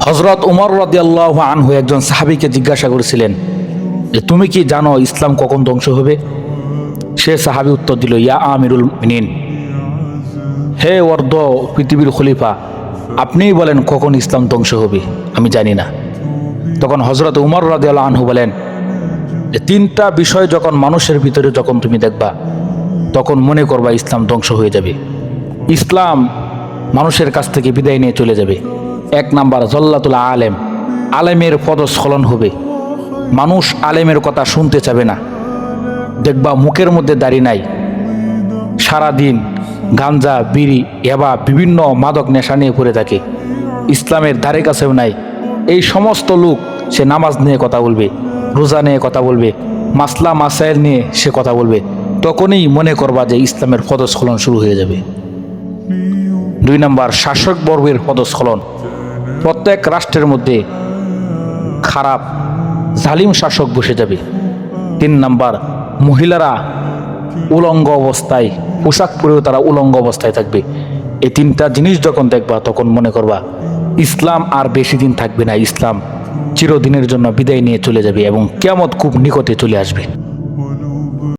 হযরত উমর রাদিয়াল্লাহু আনহু একজন সাহাবীকে জিজ্ঞাসা করেছিলেন যে তুমি কি জানো ইসলাম কখন ধ্বংস হবে? সে সাহাবী উত্তর দিল, ইয়া আমিরুল মুমিনিন, হে অর্ধ পৃথিবীর খলিফা, আপনিই বলেন কখন ইসলাম ধ্বংস হবে, আমি জানি না। তখন হযরত উমর রাদিয়াল্লাহু আনহু বলেন যে তিনটা বিষয় যখন মানুষের ভিতরে যখন তুমি দেখবা তখন মনে করবা ইসলাম ধ্বংস হয়ে যাবে, ইসলাম মানুষের কাছ থেকে বিদায় নিয়ে চলে যাবে। এক নাম্বার, জল্লাতুল আলেম, আলেমের পদস্খলন হবে, মানুষ আলেমের কথা শুনতে চাবে না। দেখবা মুখের মধ্যে দাড়ি নাই, সারাদিন গাঞ্জা বিড়ি এবা বিভিন্ন মাদক নেশা নিয়ে পড়ে থাকে, ইসলামের ধারে কাছেও নাই। এই সমস্ত লোক সে নামাজ নিয়ে কথা বলবে, রোজা নিয়ে কথা বলবে, মাসলা মাসাইল নিয়ে সে কথা বলবে, তখনই মনে করবা যে ইসলামের পদস্খলন শুরু হয়ে যাবে। দুই নাম্বার, শাসক বর্গের পদস্খলন, প্রত্যেক রাষ্ট্রের মধ্যে খারাপ জালিম শাসক বসে যাবে। তিন নাম্বার, মহিলারা উলঙ্গ অবস্থায়, পোশাক পরেও তারা উলঙ্গ অবস্থায় থাকবে। এই তিনটা জিনিস যখন দেখবা তখন মনে করবা ইসলাম আর বেশি দিন থাকবে না, ইসলাম চিরদিনের জন্য বিদায় নিয়ে চলে যাবে এবং কিয়ামত খুব নিকটে চলে আসবে।